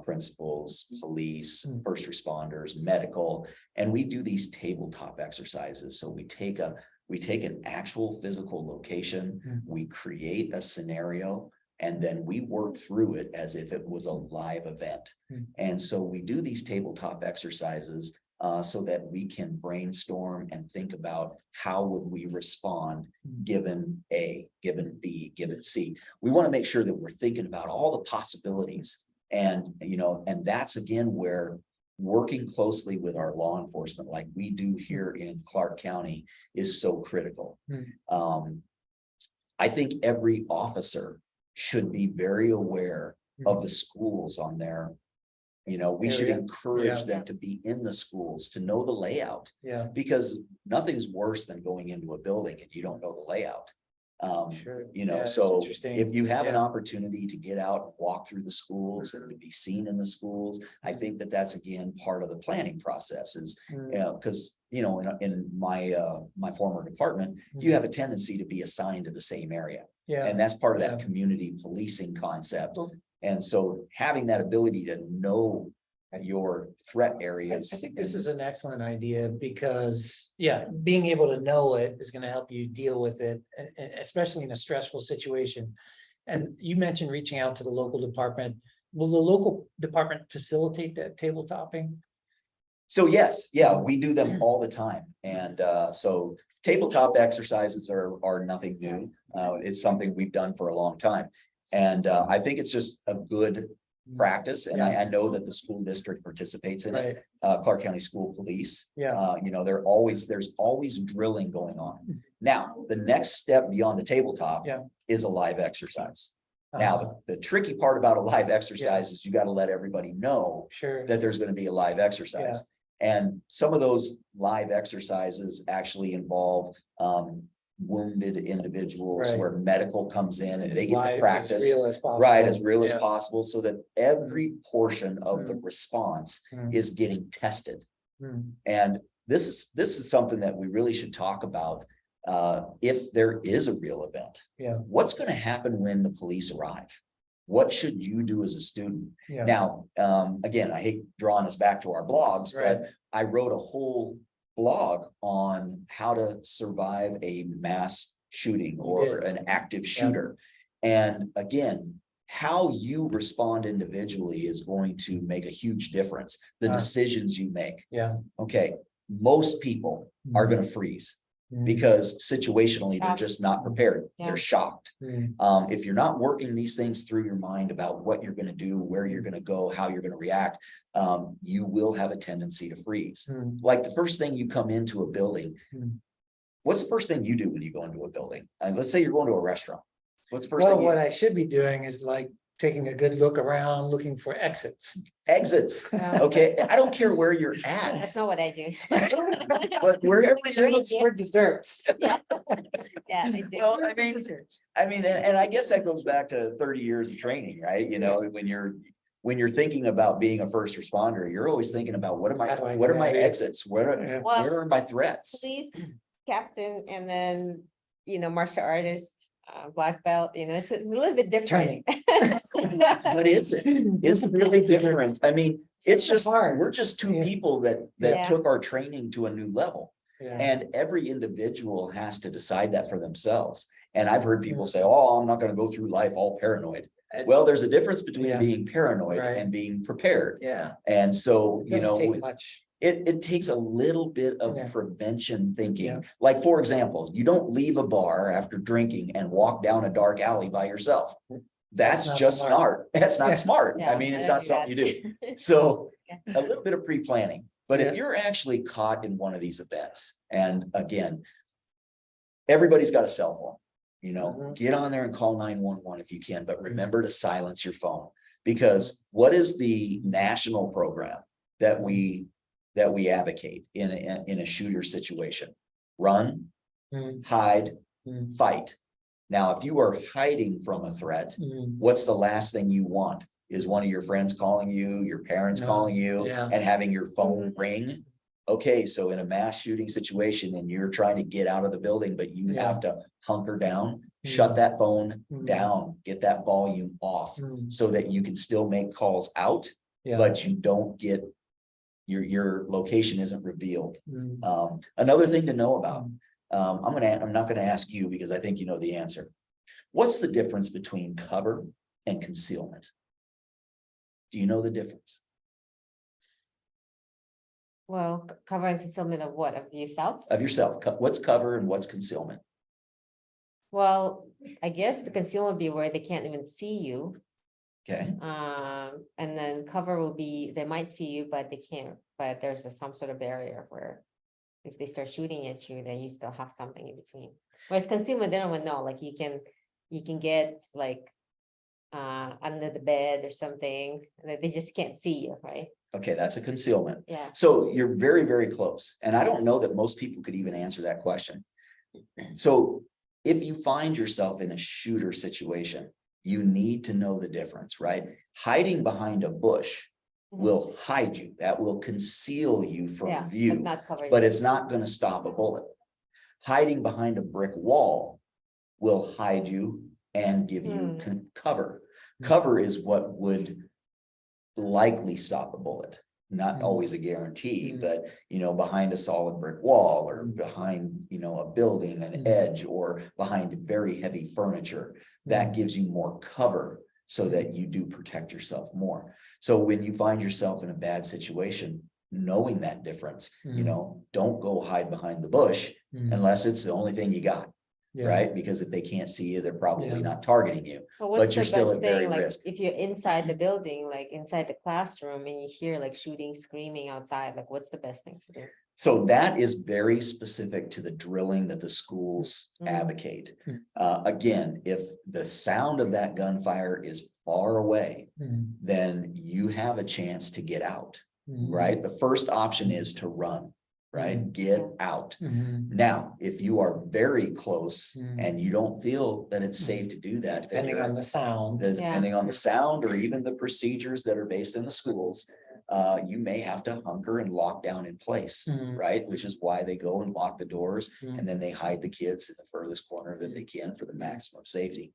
principals, police, Mm. first responders, medical, and we do these tabletop exercises. So we take an actual physical location, Mm. we create a scenario, and then we work through it as if it was a live event. Mm. And so we do these tabletop exercises so that we can brainstorm and think about how would we respond given A, given B, given C. We want to make sure that we're thinking about all the possibilities. And, you know, and that's again where working closely with our law enforcement, like we do here in Clark County, is so critical. I think every officer should be very aware of the schools on their, you know, we should Area. encourage Yeah. them to be in the schools, to know the layout, Yeah, because nothing's worse than going into a building and you don't know the layout. sure. You know, Yeah, it's so interesting. if you have an Yeah. opportunity to get out and walk through the schools and to be seen in the schools, I think that that's again part of the planning process is, Mm, because, you know, in my former department, you have a tendency to be assigned to the same area. Yeah, And that's part of that Yeah. community policing concept. Well- And so having that ability to know your threat I areas. think this is an excellent idea because, yeah, being able to know it is gonna help you deal with it, especially in a stressful situation. And you mentioned reaching out to the local department. Will the local department facilitate that tabletopping? So yes, yeah, we do them all the time. And so tabletop exercises are nothing new. It's something we've done for a long time. And I think it's just a good practice. And I know that the school district participates in it. Right, Clark County School Police. yeah, You know, there's always drilling going on. Now, the next step beyond the tabletop Yeah. is a live exercise. Now, uh, the tricky part about a live exercise is you got to let everybody know sure, that there's going to be a live exercise. And some of those live exercises actually involve wounded individuals Right. where medical comes in and they as get live, to as practice. real as possible. Right, as real as Yeah. possible, so that every portion of the response Mm. is getting tested. Mm, And this is something that we really should talk about. If there is a real event, Yeah, what's going to happen when the police arrive? What should you do as a student? yeah. Now, again, I hate drawing us back to our blogs, Right. but I wrote a whole blog on how to survive a mass shooting or an active shooter. And again, how you respond individually is going to make a huge difference. The Ah. decisions you make. Yeah. Okay, most people are going to freeze Mm, because situationally they're Shocked. just not prepared. Yeah. They're shocked. mm, If you're not working these things through your mind about what you're going to do, where you're going to go, how you're going to react, you will have a tendency to freeze. mm. Like the first thing you come into a building, Hmm. what's the first thing you do when you go into a building? Let's say you're going to a restaurant. What's the first Well, thing? what I should be doing is like taking a good look around, looking for exits. Exits. Yeah. Okay, I don't care where you're at, That's not what I do. but wherever She you're. looks for desserts. Yeah, I do. Well, I mean, and I guess that goes back to 30 years of training, right? You know, when you're thinking about being a first responder, you're always thinking about what How do I are get my out of here? exits? Yeah. Well, Where are my threats? police captain and then, martial artist, black belt, it's a little bit different. But is it? It's really different. I mean, it's just, hard. we're just two Yeah. people that Yeah. took our training to a new level. Yeah. And every individual has to decide that for themselves. And I've heard people say, oh, I'm not gonna go through life all paranoid. It's- Well, there's a difference between Yeah. being paranoid Right. and being prepared. Yeah. And so, It doesn't take much. it takes a little bit of Yeah. prevention thinking. Yeah. Like, for example, you don't leave a bar after drinking and walk down a dark alley by yourself. That's not just smart. smart. That's not Yeah. smart. I Yeah, mean, it's don't not do something you that. do. So Yeah. a little bit of pre-planning, but if Yeah. you're actually caught in one of these events, and again, everybody's got a cell phone, you know, Mhm. get on there and call 911 if you can, but remember to silence your phone. Because what is the national program that we advocate in a shooter situation? Run, Mm, hide, mm, fight. Now, if you are hiding from a threat, mm. what's the last thing you want? Is one of your friends calling you, your parents No, calling you, yeah. and having your phone Mhm. ring? Okay, so in a mass shooting situation and you're trying to get out of the building, but you Yeah. have to hunker down, Mm. shut that phone Mm. down, get that volume off Mm, so that you can still make calls out, yeah. but you don't get your location isn't revealed. Mm, Another thing to know about, I'm not gonna ask you because I think you know the answer. What's the difference between cover and concealment? Do you know the difference Well, cover and concealment of what, of yourself? of yourself? What's cover and what's concealment? Well, I guess the concealment would be where they can't even see you. Okay, And then cover will be, they might see you, but they can't, but there's some sort of barrier where. If they start shooting at you, then you still have something in between. Whereas concealment, they don't even know, like you can get like. Under the bed or something, that they just can't see you, right? okay, that's a concealment. Yeah. So you're very, very close. And I don't know that most people could even answer that question. So if you find yourself in a shooter situation, you need to know the difference, right? Hiding behind a bush will hide you. That will conceal you Yeah, from but view, not covering. but it's not going to stop a bullet. Hiding behind a brick wall will hide you and give you cover. Cover is what would likely stop a bullet. Not always a guarantee, but behind a solid brick wall or behind, a building, an edge, or behind very heavy furniture, that gives you more cover so that you do protect yourself more. So when you find yourself in a bad situation, knowing that difference, don't go hide behind the bush unless it's the only thing you got. Yeah. Right? Because if they can't see you, they're probably Yeah. not targeting you. But what's you're the still best at very thing, like, risk. if you're inside the building, like inside the classroom, and you hear like shooting, screaming outside, like what's the best thing to do? So that is very specific to the drilling that the schools advocate. Again, if the sound of that gunfire is far away, then you have a chance to get out, right? The first option is to run, right? Get out. Now, if you are very close and you don't feel that it's safe to do that, then Depending on the sound. depending on the sound or even the procedures that are based in the schools, you may have to hunker and lock down in place, right? Which is why they go and lock the doors and then they hide the kids in the furthest corner that they can for the maximum safety.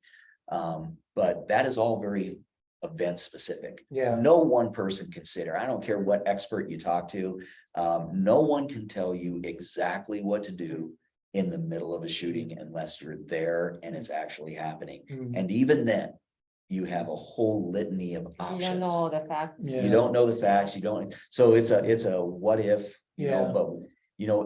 But that is all very event specific. Yeah. No one person can sit there. I don't care what expert you talk to. No one can tell you exactly what to do in the middle of a shooting unless you're there and it's actually happening. And even then, you have a whole litany of options. You don't know all the facts. Yeah. You don't know the facts, you don't, so it's a what if, Yeah. but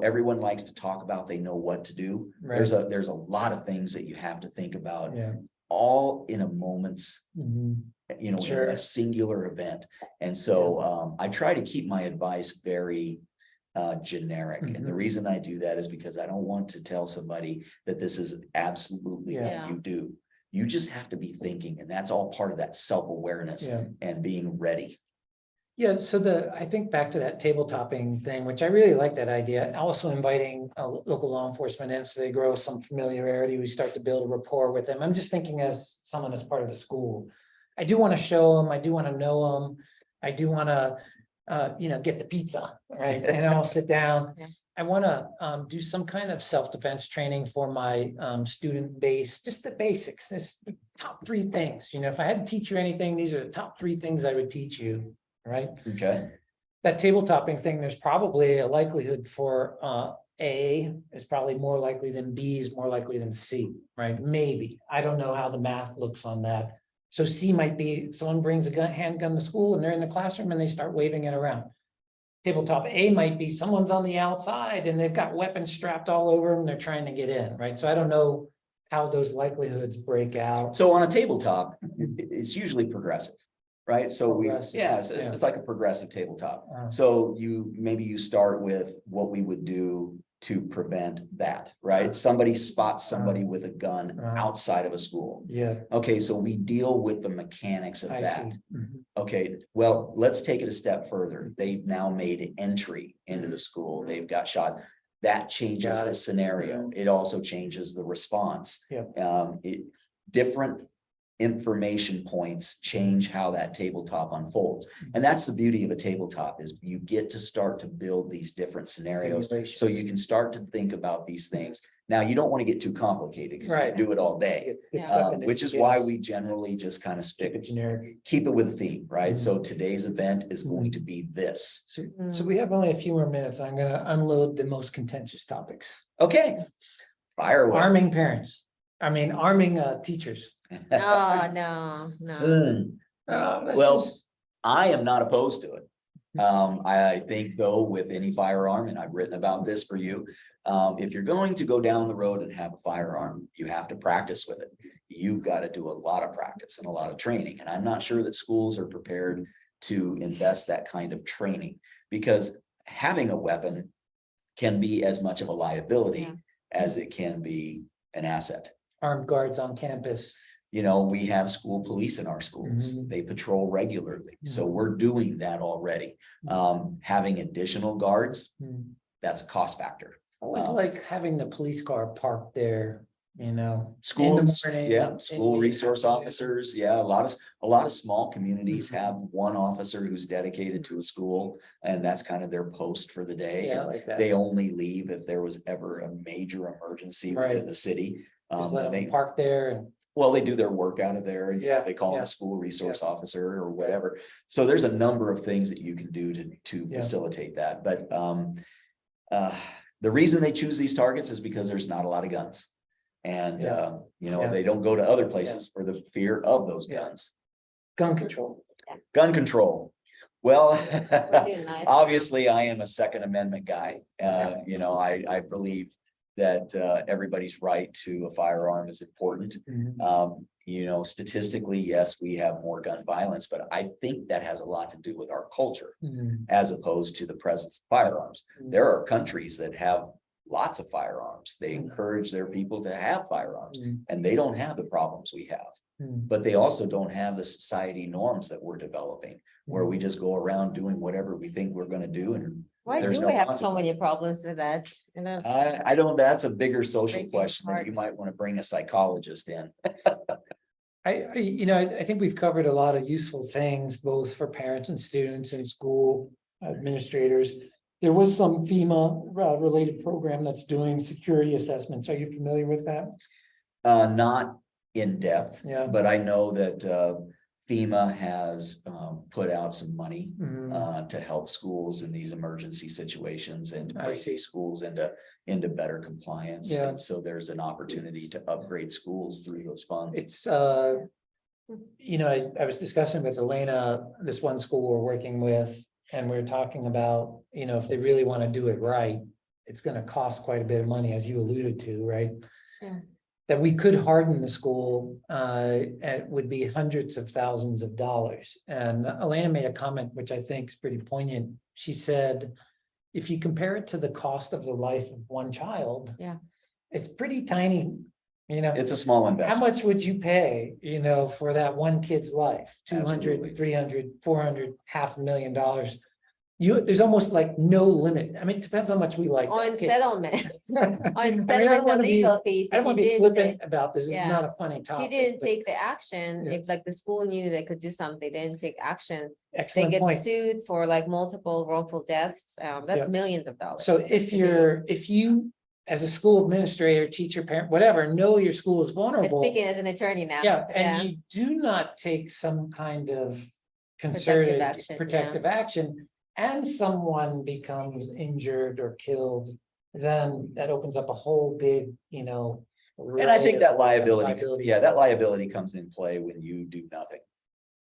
everyone likes to talk about they know what to do. Right. There's a lot of things that you have to think about, Yeah. all in a moment's, in Sure. a singular event. And so I try to keep my advice very generic. And the reason I do that is because I don't want to tell somebody that this is absolutely Yeah. what you do. You just have to be thinking, and that's all part of that self-awareness and being ready. Yeah, so I think back to that table topping thing, which I really like that idea, also inviting local law enforcement in so they grow some familiarity, we start to build a rapport with them. I'm just thinking as someone that's part of the school, I do want to show them, I do want to know them, I do want to, get the pizza, right? And I'll sit down. Yeah. I want to do some kind of self-defense training for my student base, just the basics, this the top 3 things. If I had to teach you anything, these are the top 3 things I would teach you. Right. Okay. That table topping thing, there's probably a likelihood for A is probably more likely than B is more likely than C, right? Maybe. I don't know how the math looks on that. So C might be someone brings a handgun to school and they're in the classroom and they start waving it around. Tabletop A might be someone's on the outside and they've got weapons strapped all over them. They're trying to get in, right? So I don't know how those likelihoods break out. So on a tabletop, it's usually progressive, right? So Progressive, it's like a progressive tabletop. Uh, So maybe you start with what we would do to prevent that, right? Somebody spots somebody with a gun outside of a school. Yeah, Okay, so we deal with the mechanics of I that. see. Mhm. Okay, well, let's take it a step further. They've now made entry into the school. They've got shot. That changes Got the it. scenario. It also changes the response. Yep. Different information points change how that tabletop unfolds. And that's the beauty of a tabletop is you get to start to build these different scenarios. So you can start to think about these things. Now, you don't want to get too complicated because you Right. can do it all day. Get Yeah. stuck in the Which is why details. we generally just kind of Keep it generic. keep it with a theme, right? Mhm. So today's event is going to be this. So we have only a few more minutes. I'm gonna unload the most contentious topics. Okay. Fire away. Arming parents. I mean, arming teachers. Oh, no, no. Hmm. Let's Well, just- I am not opposed to it. I think though with any firearm, and I've written about this for you, if you're going to go down the road and have a firearm, you have to practice with it. You've got to do a lot of practice and a lot of training, and I'm not sure that schools are prepared to invest that kind of training because having a weapon can be as much of a liability Yeah. as it can be an asset. armed guards on campus. You know, we have school police in our schools. Mhm. They patrol regularly. So Mhm. we're doing that already. Having additional guards, Hmm. that's a cost factor. I always like having the police car parked there, you know. Schools, morning, yeah, in school the resource afternoon. officers, yeah, a lot of small communities Mhm. have one officer who's dedicated to a school. And that's kind of their post for the day. Yeah, I And like that. they only leave if there was ever a major emergency within Right. the city. Just let And them they, park there and. well, they do their work out of there. And Yeah, they call them yeah. a school resource officer or whatever. So there's a number of things that you can do to Yeah. facilitate that. But the reason they choose these targets is because there's not a lot of guns. And Yeah. Yeah. they don't go to other places for the fear of those Yeah. guns. Gun control. Gun control. Well, We're doing nice. obviously, I am a Second Amendment guy. I believe that everybody's right to a firearm is important. Mhm. Statistically, yes, we have more gun violence, but I think that has a lot to do with our culture Mhm. as opposed to the presence of firearms. Mhm. There are countries that have lots of firearms. They Mhm. encourage their people to have firearms Mhm. and they don't have the problems we have. Mhm. But they also don't have the society norms that we're developing, where we just go around doing whatever we think we're gonna do and Why there's do no we have so many consequences. problems with that? You know, I don't, that's a bigger social Breaking question that you apart. might want to bring a psychologist in. I think we've covered a lot of useful things, both for parents and students and school administrators. There was some FEMA related program that's doing security assessments. Are you familiar with that? Not in depth, Yeah. but I know that FEMA has put out some money Mhm. to help schools in these emergency situations and to I bring see. these schools into better compliance. Yeah. And so there's an opportunity to upgrade schools through those funds. It's, I was discussing with Elena, this one school we're working with, and we were talking about, if they really want to do it right, it's gonna cost quite a bit of money, as you alluded to, right? Yeah. That we could harden the school, it would be hundreds of thousands of dollars. And Elena made a comment, which I think is pretty poignant. She said, if you compare it to the cost of the life of one child. Yeah. It's pretty tiny, It's a small How investment. much would you pay, for that one kid's life? 200, Absolutely. 300, 400, $500,000. There's almost like no limit. I mean, it depends how much we like. On that kid. settlement, I on mean, I don't settlements wanna and be- legal fees. I don't if want to you be didn't flippant take- about this. It's Yeah. not a funny If you topic. didn't but take the action, Yeah. if like the school knew they could do something, they didn't take action, they Excellent get point. sued for like multiple wrongful deaths. That's Yeah. millions of dollars. So if you, as a school administrator, teacher, parent, whatever, know your school is I'm vulnerable. speaking as an attorney now. Yeah, and you do not take some kind of concerted action, yeah. protective action, and someone becomes injured or killed, then that opens up a whole big, And I array think of that liability, that liability comes in play when you do nothing.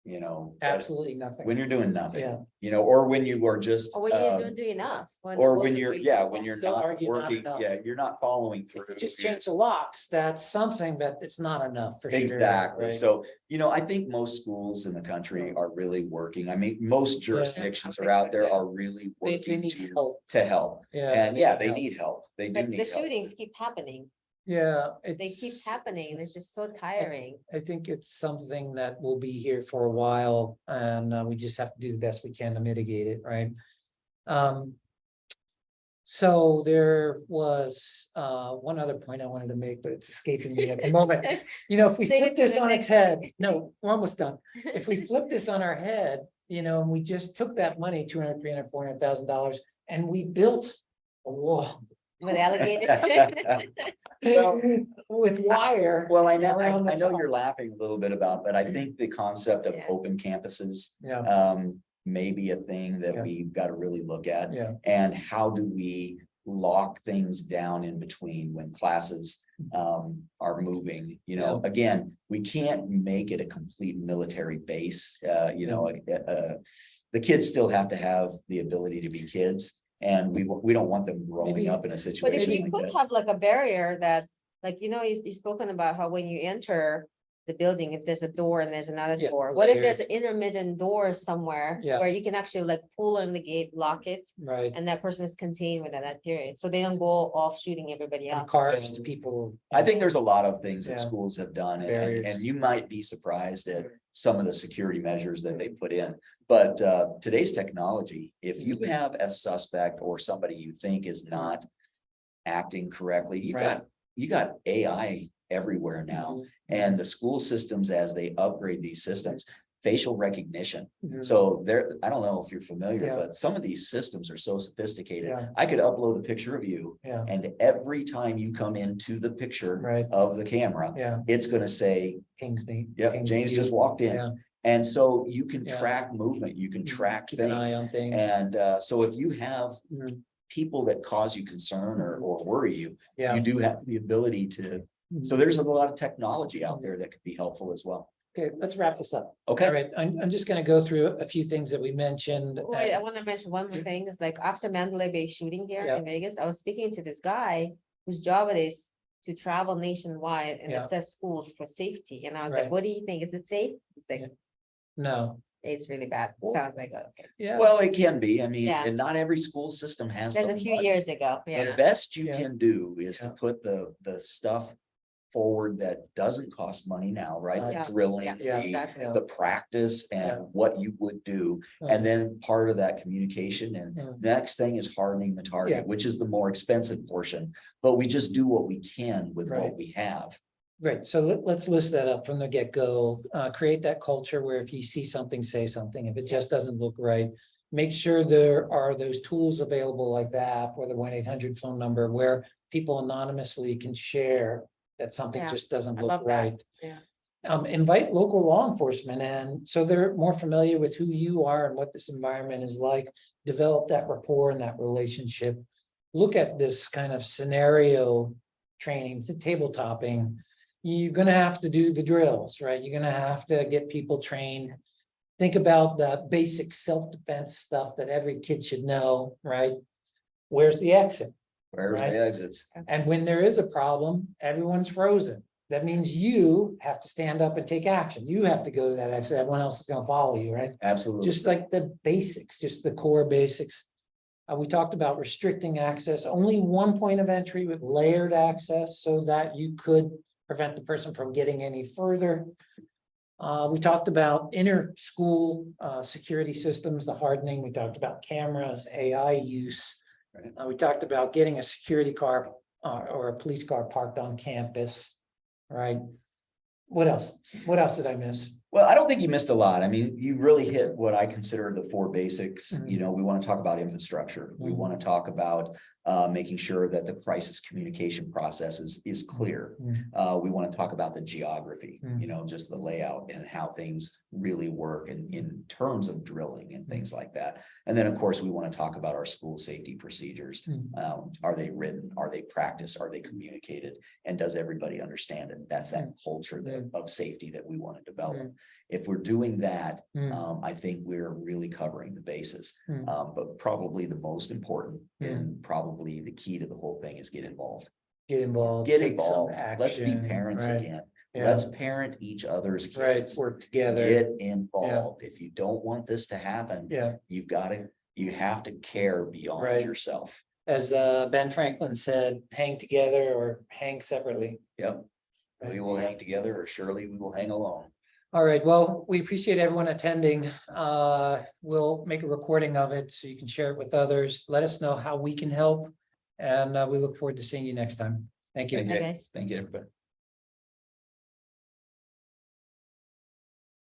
you know. Absolutely nothing. When you're doing nothing, Yeah. you know, or when you are just. Or when you don't do enough. Or when you're, it's yeah, reasonable. when you're Don't not argue not working, enough. yeah, you're not following through. If you just You're- change the locks, that's something, but it's not enough for sure. Exactly. right? So, you know, I think most schools in the country are really working. I mean, most jurisdictions are out there are really They working need to, help. to help. Yeah. And yeah, need they help. need help. They do But the need help. shootings keep happening. Yeah, They keep it's, happening. It's just so tiring. I think it's something that will be here for a while, and we just have to do the best we can to mitigate it, right? So there was one other point I wanted to make, but it's escaping me at the moment. You know, if we Save flip it for this the on its next head, no, we're almost done. If we flip this on our head, you know, and we just took that money, 200, 300, $400,000, and we built a wall With alligators. Well, with wire. Well, I know, around the I know top. you're laughing a little bit about, but I think the concept of Yeah. open campuses, Yeah, may be a thing that Yeah. we've got to really look at. yeah, And how do we lock things down in between when classes are moving? You know, again, we can't make it a complete military base. You know, the kids still have to have the ability to be kids, and we don't want them growing Maybe- up in a But if situation you like could that. have like a barrier that, like, you know, you spoken about how when you enter the building, if there's a door and there's another Yeah, door, what if there's layers. an intermittent door somewhere? Yeah. Where you can actually like pull on the gate, lock it, right. and that person is contained within that period, so they don't go off shooting everybody From else. cars to people. I think there's a lot of things that Yeah. schools have done, and Barriers. you might be surprised at some of the security measures that they put in. But today's technology, if you Mm-hmm. have a suspect or somebody you think is not acting correctly, Right. you got AI everywhere now. And the school systems, as they upgrade these systems, facial recognition. Mhm. So there, I don't know if you're familiar, Yeah. but some of these systems are so sophisticated. Yeah. I could upload a picture of you, Yeah, and every time you come into the picture right, of the camera, yeah, it's gonna say, Kingsley. yep, James just walked in. Yeah, And so you can Yeah. track movement, you can track keep an eye things. on things. And so if you have Mhm. people that cause you concern or worry you, Yeah. you do have the ability to. So Mhm. there's a lot of technology out there that could be helpful as well. Okay, let's wrap this up. All Okay, right, I'm just gonna go through a few things that we mentioned. Wait, I want to mention one more thing. It's like after Mandalay Bay shooting here Yeah. in Vegas, I was speaking to this guy whose job it is to travel nationwide and Yeah. assess schools for safety. And I was Right. like, what do you think? Is it safe? He's like, Yeah. No, it's really bad. Well- Sounds like, okay. yeah, well, it can be. I mean, Yeah. and not every school system has. There's the a few money. years ago, The yeah. best you Yeah. can do is to Yeah. put the stuff forward that doesn't cost money now, right? The Yeah. drilling, Yeah. the, Exactly. the practice Yeah. and what you would do. And then part of that communication, and Yeah. next thing is hardening the Yeah. target, which is the more expensive portion. But we just do what we can with Right. what we have. Right, so let's list that up from the get-go, create that culture where if you see something, say something, if it just doesn't look right. Make sure there are those tools available like the app or the 1-800 phone number where people anonymously can share that something Yeah, just doesn't I look love that. right. Yeah. Invite local law enforcement and so they're more familiar with who you are and what this environment is like. Develop that rapport and that relationship. Look at this kind of scenario training, the tabletopping. You're gonna have to do the drills, right? You're gonna have to get people trained. Think about the basic self-defense stuff that every kid should know, right? Where's the exit? Where's Right. the exits? And when there is a problem, everyone's frozen. That means you have to stand up and take action. You have to go to that exit. Everyone else is gonna follow you, right? Absolutely. Just like the basics, just the core basics. We talked about restricting access, only one point of entry with layered access so that you could prevent the person from getting any further. We talked about inter-school security systems, the hardening. We talked about cameras, AI use. Right. We talked about getting a security car or a police car parked on campus, right? What else? What else did I miss? Well, I don't think you missed a lot. I mean, you really hit what I consider the four basics. Mhm. You know, we want to talk about infrastructure. We Mhm. want to talk about making sure that the crisis communication process is clear. We want to talk about the geography, you know, just the layout and how things really work in terms of drilling and things like that. And then, of course, we want to talk about our school safety procedures. Are they written? Are they practiced? Are they communicated? And does everybody understand it? That's that culture of safety that we want to develop. If we're doing that, Hmm. I think we're really covering the bases. Hmm. But probably the most important Hmm. and probably the key to the whole thing is get involved. Get involved. Get take some involved. Let's be action, parents right, again. yeah. Let's parent each other's Right, kids. work together, Get involved. If you don't want this to happen, yeah. you have to care beyond Right. yourself. As Ben Franklin said, hang together or hang separately. Yep. We will hang together, or surely we will hang alone. All right, well, we appreciate everyone attending. We'll make a recording of it so you can share it with others. Let us know how we can help. And we look forward to seeing you next time. Thank you. Thank Hi, you. guys. Thank you, everybody.